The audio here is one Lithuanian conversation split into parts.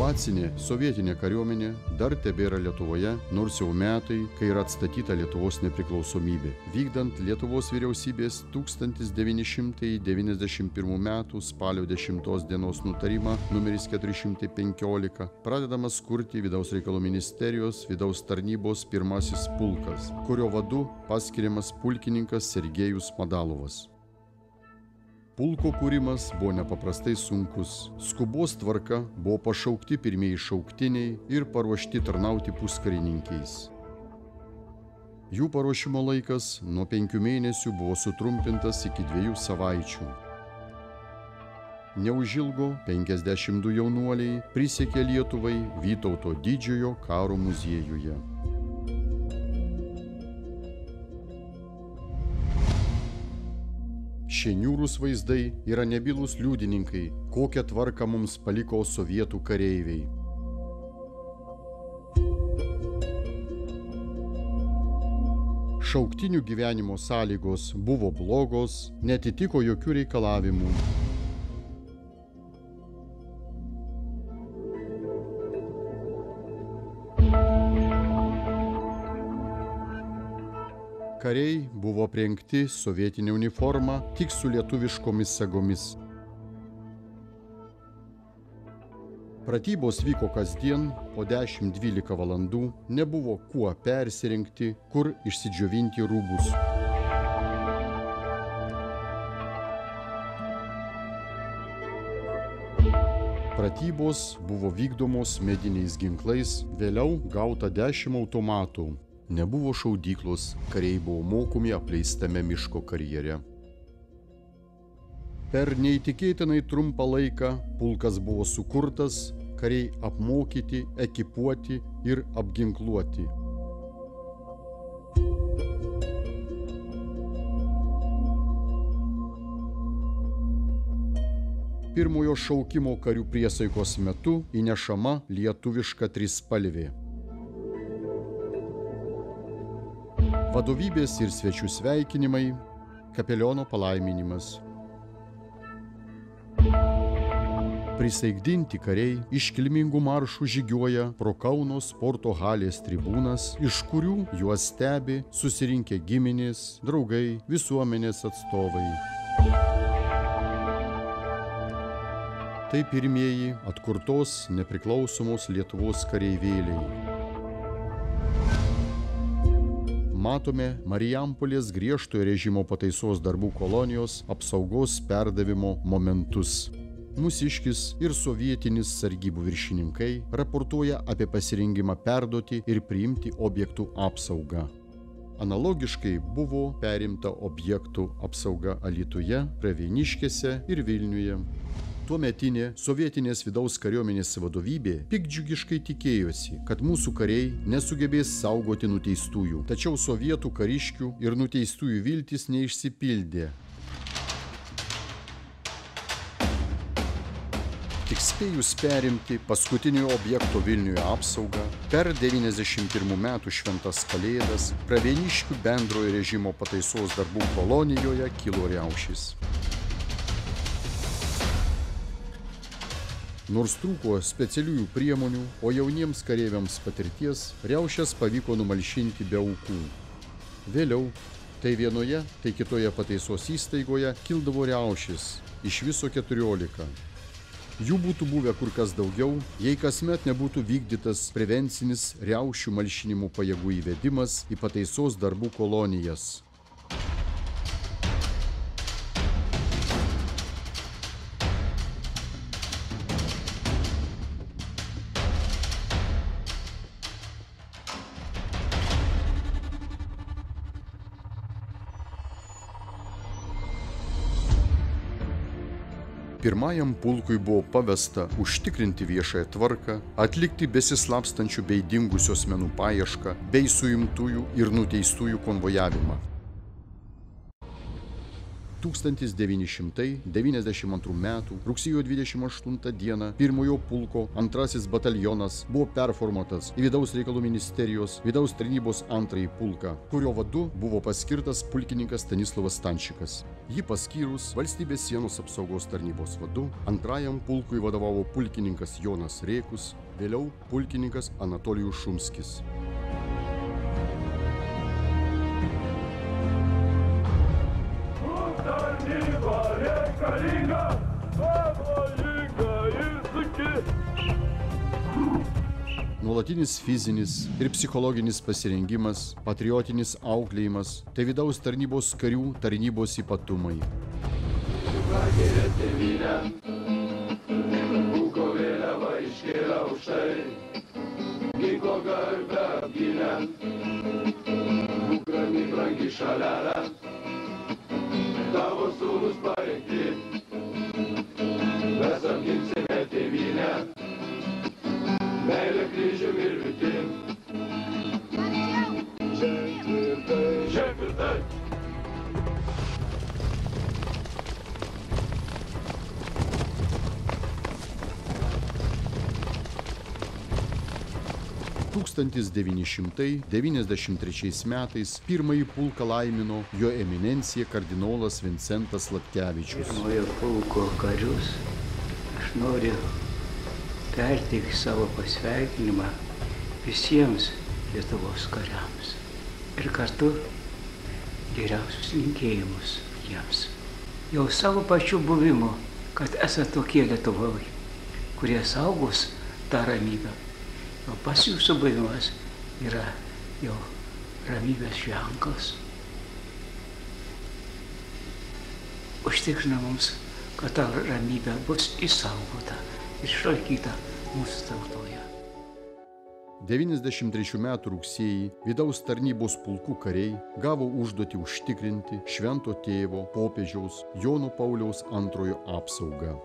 Okupacinė sovietinė kariuomenė dar tebėra Lietuvoje, nors jau metai, kai yra atstatyta Lietuvos nepriklausomybė. Vykdant Lietuvos vyriausybės 1991 m. spalio 10 dienos nutarimą numeris 415 pradedamas kurti Vidaus reikalų ministerijos vidaus tarnybos pirmasis pulkas, kurio vadu paskiriamas pulkininkas Sergejus Madalovas. Pulko kūrimas buvo nepaprastai sunkus. Skubos tvarka buvo pašaukti pirmieji šauktiniai ir paruošti tarnauti puskarininkiais. Jų paruošimo laikas nuo 5 mėnesių buvo sutrumpintas iki 2 savaičių. Neužilgo 52 jaunuoliai prisiekė Lietuvai Vytauto didžiojo karo muziejuje. Šie niūrūs vaizdai yra nebylūs liudininkai, kokią tvarką mums paliko sovietų kareiviai. Šauktinių gyvenimo sąlygos buvo blogos, netitiko jokių reikalavimų. Kariai buvo aprengti sovietinę uniformą tik su lietuviškomis sagomis. Pratybos vyko kasdien po 10-12 valandų, nebuvo kuo persirengti, kur išsidžiovinti rūbus. Pratybos buvo vykdomos mediniais ginklais, vėliau gauta 10 automatų. Nebuvo šaudyklos, kariai buvo mokomi apleistame miško karjere. Per neįtikėtinai trumpą laiką pulkas buvo sukurtas, kariai apmokyti, ekipuoti ir apginkluoti. Pirmojo šaukimo karių priesaikos metu įnešama lietuviška trispalvė. Vadovybės ir svečių sveikinimai, kapeliono palaiminimas. Prisaikdinti kariai iškilmingų maršų žygiuoja pro Kauno sporto halės tribūnas, iš kurių juos stebi susirinkę giminės, draugai, visuomenės atstovai. Tai pirmieji atkurtos nepriklausomos Lietuvos kareivėliai. Matome Marijampolės griežtojo režimo pataisos darbų kolonijos apsaugos perdavimo momentus. Mūsiškis ir sovietinis sargybų viršininkai raportuoja apie pasirengimą perduoti ir priimti objektų apsaugą. Analogiškai buvo perimta objektų apsauga Alytuje, Pravieniškėse ir Vilniuje. Tuometinė sovietinės vidaus kariuomenės vadovybė piktdžiugiškai tikėjosi, kad mūsų kariai nesugebės saugoti nuteistųjų. Tačiau sovietų kariškių ir nuteistųjų viltys neišsipildė. Tik spėjus perimti paskutinio objekto Vilniuje apsaugą, per 91 metų šventas kalėdas Pravieniškių bendrojo režimo pataisos darbų kolonijoje kilo riaušės. Nors trūko specialiųjų priemonių, o jauniems kareiviams patirties, riaušes pavyko numalšinti be aukų. Vėliau, tai vienoje, tai kitoje pataisos įstaigoje kildavo riaušės, iš viso 14. Jų būtų buvę kur kas daugiau, jei kasmet nebūtų vykdytas prevencinis riaušių malšinimo pajėgų įvedimas į pataisos darbų kolonijas. Pirmajam pulkui buvo pavesta užtikrinti viešąją tvarką, atlikti besislapstančių bei dingusių asmenų paiešką, bei suimtųjų ir nuteistųjų konvojavimą. 1992 m. rugsėjo 28 d. pirmojo pulko 2 batalionas buvo performuotas į Vidaus reikalų ministerijos Vidaus tarnybos 2 pulką, kurio vadu buvo paskirtas pulkininkas Stanislovas Stančikas. Jį paskyrus Valstybės sienos apsaugos tarnybos vadu, 2 pulkui vadovavo pulkininkas Jonas Rėkus, vėliau pulkininkas Anatolijus Šumskis. Nuolatinis fizinis ir psichologinis pasirengimas, patriotinis auklėjimas – tai vidaus tarnybos karių tarnybos ypatumai. Tavo sūnus parengti, mes apginsime tėvynę, meilę kryžium ir viltim. Ženk tvirtai. 1993 metais pirmąjį pulką laimino jo eminencija kardinolas Vincentas Sladkevičius. Pirmojo pulko karius aš noriu perteikti savo pasveikinimą visiems Lietuvos kariams ir kartu geriausius linkėjimus jiems. Jau savo pačių buvimo, kad esate tokie Lietuvoje, kurie saugos tą ramybę. O pas jūsų buvimas yra jau ramybės ženklas. Užtikrina mums, kad ta ramybė bus išsaugota ir išlaikyta mūsų tautoje. 93 metų rugsėjį vidaus tarnybos pulkų kariai gavo užduotį užtikrinti Švento tėvo popiežiaus Jono Pauliaus II apsaugą.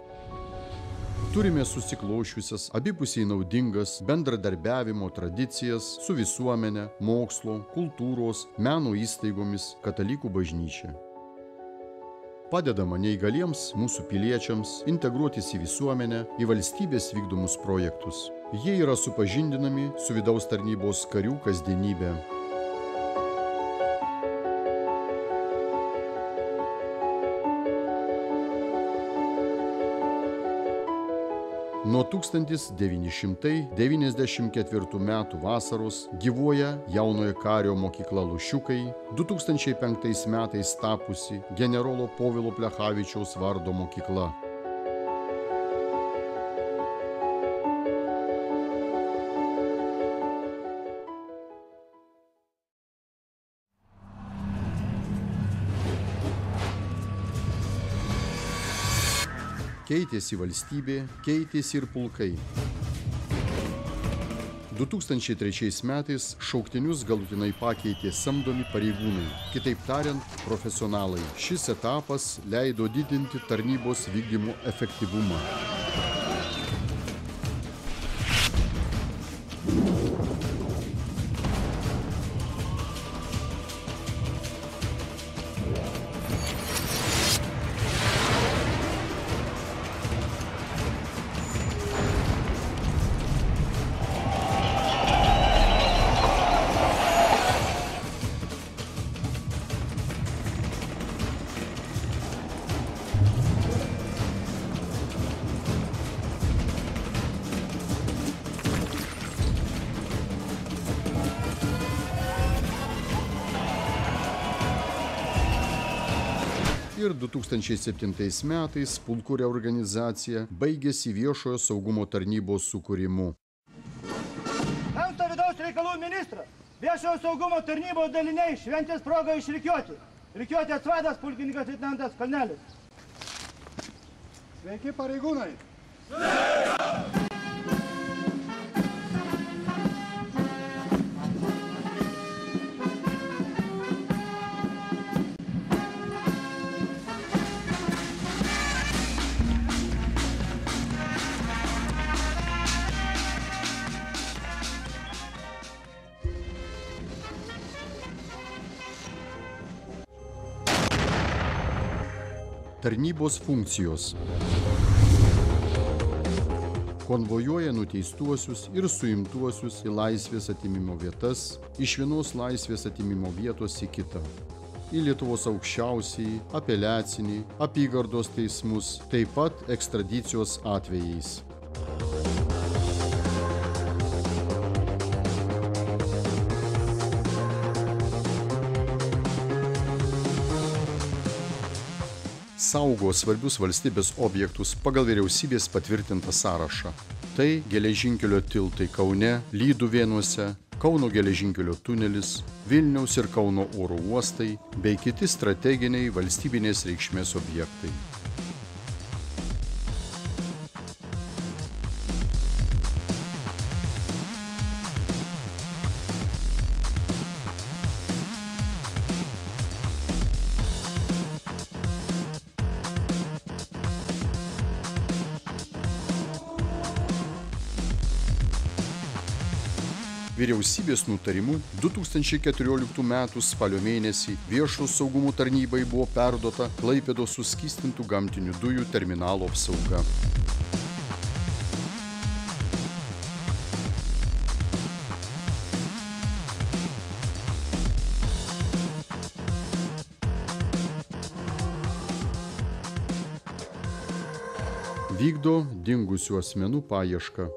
Turime susiklošiusias abipusiai naudingas bendradarbiavimo tradicijas su visuomenė, mokslo, kultūros, meno įstaigomis, katalikų bažnyčia. Padedama neįgaliems mūsų piliečiams integruotis į visuomenę, į valstybės vykdomus projektus. Jie yra supažindinami su vidaus tarnybos karių kasdienybė. Nuo 1994 metų vasaros gyvuoja jaunojo kario mokykla Lušiukai, 2005 metais tapusi generolo Povilo Plechavičiaus vardo mokykla. Keitėsi valstybė, keitėsi ir pulkai. 2003 metais šauktinius galutinai pakeitė samdomi pareigūnai, kitaip tariant, profesionalai. Šis etapas leido didinti tarnybos vykdymo efektyvumą. Ir 2007 metais pulkų reorganizacija baigėsi viešojo saugumo tarnybos sukūrimu. Penkto vidaus reikalų ministras, viešojo saugumo tarnybos daliniai šventės proga išrikiuoti. Rikiuotės vadas pulkininkas leitenantas Kalnelis. Sveiki pareigūnai. Sveiki! Tarnybos funkcijos. Konvojuoja nuteistuosius ir suimtuosius į laisvės atėmimo vietas, iš vienos laisvės atėmimo vietos į kitą. Į Lietuvos aukščiausiąjį, apeliacinį, apygardos teismus, taip pat ekstradicijos atvejais. Saugo svarbius valstybės objektus pagal vyriausybės patvirtintą sąrašą. Tai geležinkelio tiltai Kaune, Lyduvėnuose, Kauno geležinkelio tunelis, Vilniaus ir Kauno oro uostai bei kiti strateginiai valstybinės reikšmės objektai. Vyriausybės nutarimu 2014 m. spalio mėnesį Viešojo saugumo tarnybai buvo perduota Klaipėdos suskystintų gamtinių dujų terminalo apsauga. Vykdo dingusių asmenų paiešką.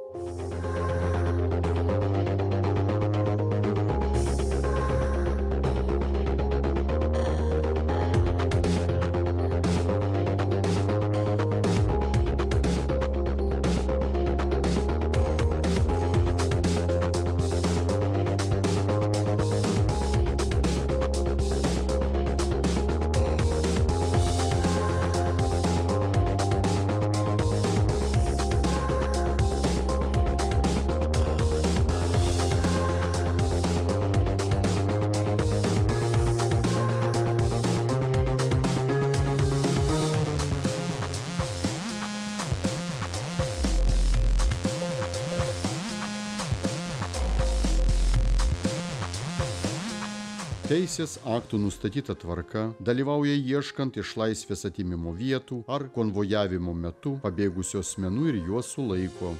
Teisės aktų nustatyta tvarka dalyvauja ieškant iš laisvės atėmimo vietų ar konvojavimo metu pabėgusių asmenų ir juos sulaiko.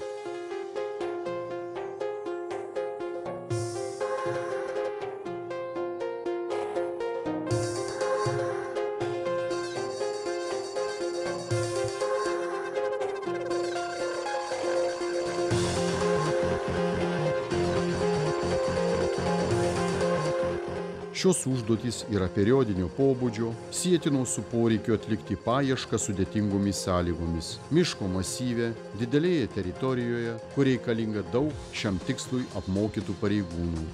Šios užduotys yra periodinio pobūdžio, sietino su poreikiu atlikti paiešką sudėtingomis sąlygomis, miško masyve, didelėje teritorijoje, kur reikalinga daug šiam tikslui apmokytų pareigūnų.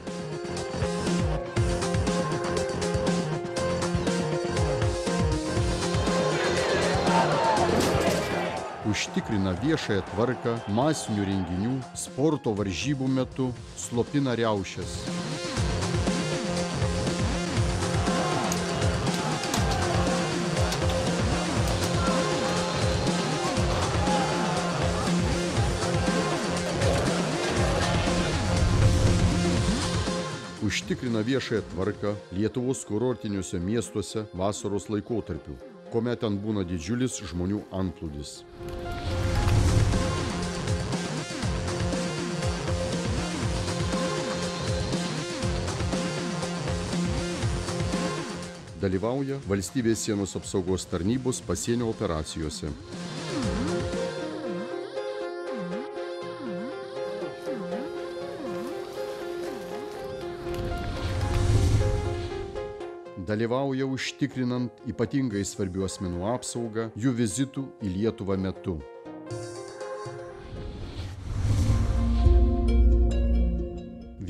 Užtikrina viešąją tvarką masinių renginių, sporto varžybų metu, slopina riaušes. Užtikrina viešąją tvarką Lietuvos kurortiniuose miestuose vasaros laikotarpiu, kuomet ten būna didžiulis žmonių antplūdis. Dalyvauja valstybės sienos apsaugos tarnybos pasienio operacijose. Dalyvauja užtikrinant ypatingai svarbių asmenų apsaugą jų vizitų į Lietuvą metu.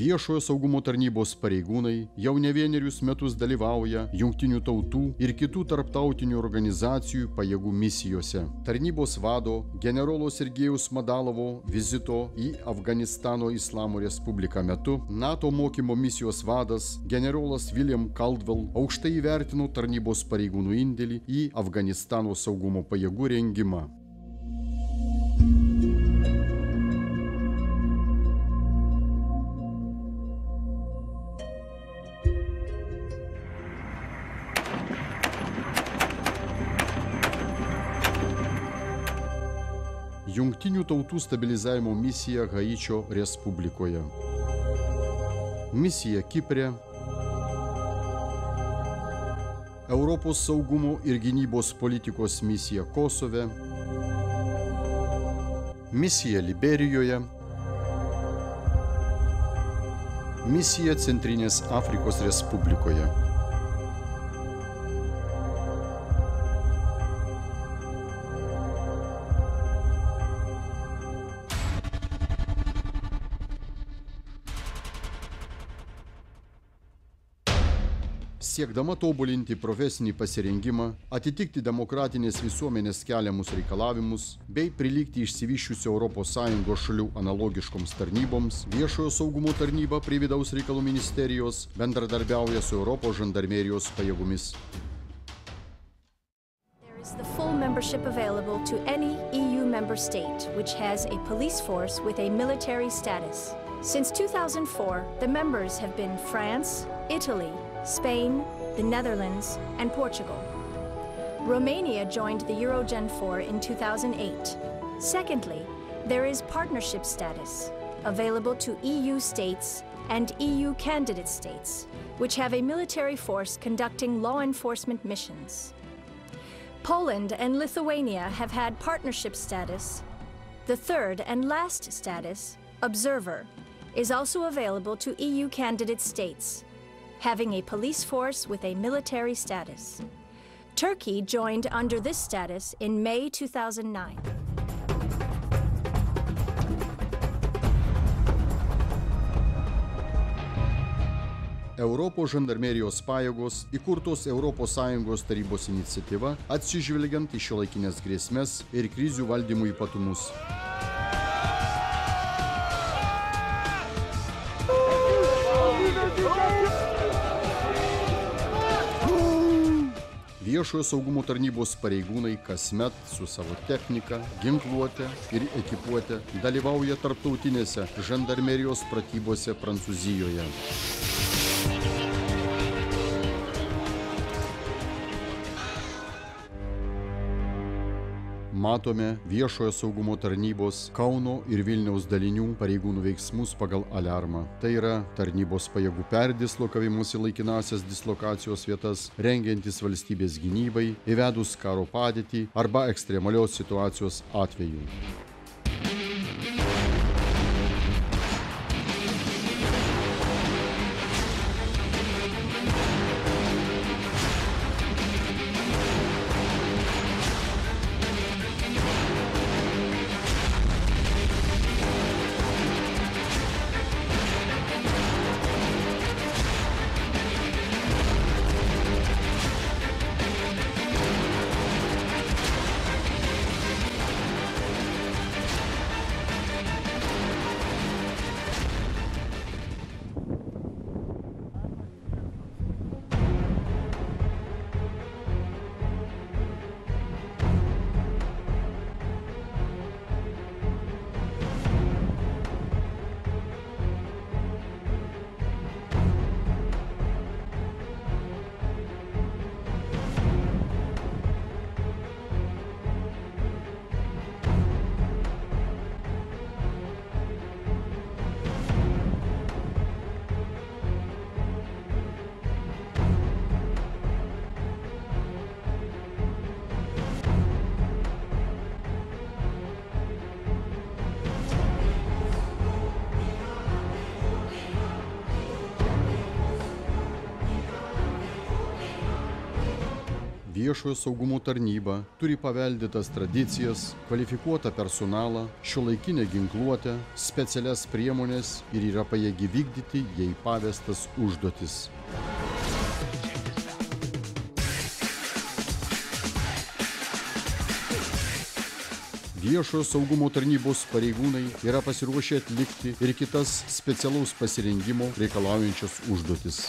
Viešojo saugumo tarnybos pareigūnai jau ne vienerius metus dalyvauja Jungtinių tautų ir kitų tarptautinių organizacijų pajėgų misijose. Tarnybos vado generolo Sergejaus Madalovo vizito į Afganistano Islamo Respubliką metu NATO mokymo misijos vadas generolas William Caldwell aukštai įvertino tarnybos pareigūnų indėlį į Afganistano saugumo pajėgų rengimą. Jungtinių tautų stabilizavimo misija Haičio Respublikoje. Misija Kipre. Europos saugumo ir gynybos politikos misija Kosove. Misija Liberijoje. Misija Centrinės Afrikos Respublikoje. Siekdama tobulinti profesinį pasirengimą, atitikti demokratinės visuomenės keliamus reikalavimus bei prilygti išsivysčiusių ES šalių analogiškoms tarnyboms, Viešojo saugumo tarnyba prie Vidaus reikalų ministerijos bendradarbiauja su Europos žandarmerijos pajėgomis. There is the full membership available to any EU member state which has a police force with a military status. Since 2004, the members have been France, Italy, Spain, the Netherlands, and Portugal. Romania joined the Eurogen 4 in 2008. Secondly, there is partnership status, available to EU states and EU candidate states, which have a military force conducting law enforcement missions. Poland and Lithuania have had partnership status. The third and last status, observer, is also available to EU candidate states, having a police force with a military status. Turkey joined under this status in May 2009. Europos žandarmerijos pajėgos įkurtos ES tarybos iniciatyva atsižvelgiant į šiuolaikinės grėsmes ir krizių valdymų ypatumus. Viešojo saugumo tarnybos pareigūnai kasmet su savo technika, ginkluote ir ekipuote dalyvauja tarptautinėse žandarmerijos pratybose Prancūzijoje. Matome Viešojo saugumo tarnybos Kauno ir Vilniaus dalinių pareigūnų veiksmus pagal aliarmą. Tai yra tarnybos pajėgų perdislokavimus į laikinasias dislokacijos vietas, rengiantis valstybės gynybai, įvedus karo padėtį arba ekstremalios situacijos atveju. Viešojo saugumo tarnyba turi paveldėtas tradicijas, kvalifikuotą personalą, šiuolaikinę ginkluotę, specialias priemones ir yra pajėgi vykdyti jai pavestas užduotis. Viešojo saugumo tarnybos pareigūnai yra pasiruošę atlikti ir kitas specialaus pasirengimo reikalaujančias užduotis.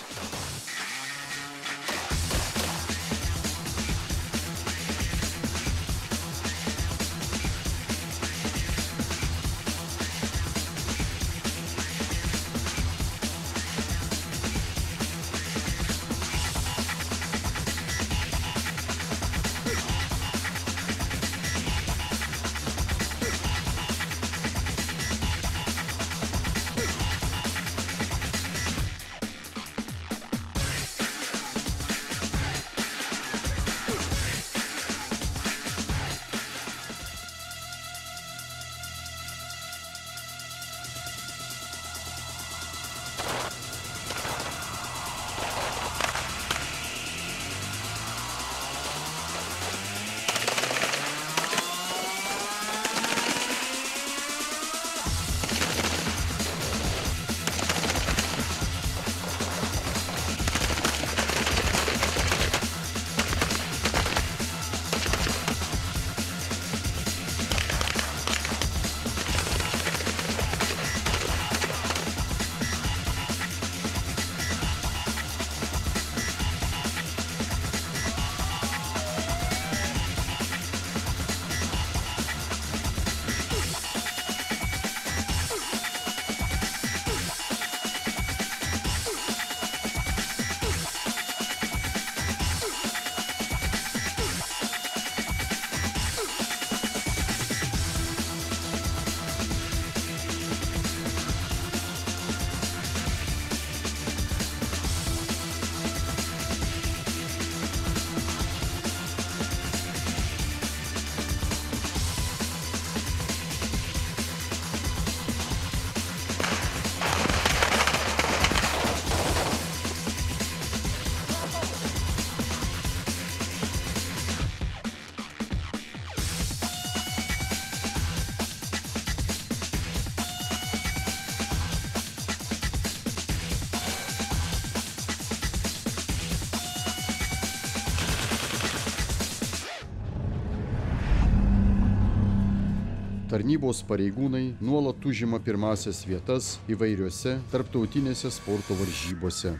Tarnybos pareigūnai nuolat užima pirmasias vietas įvairiose tarptautinėse sporto varžybose.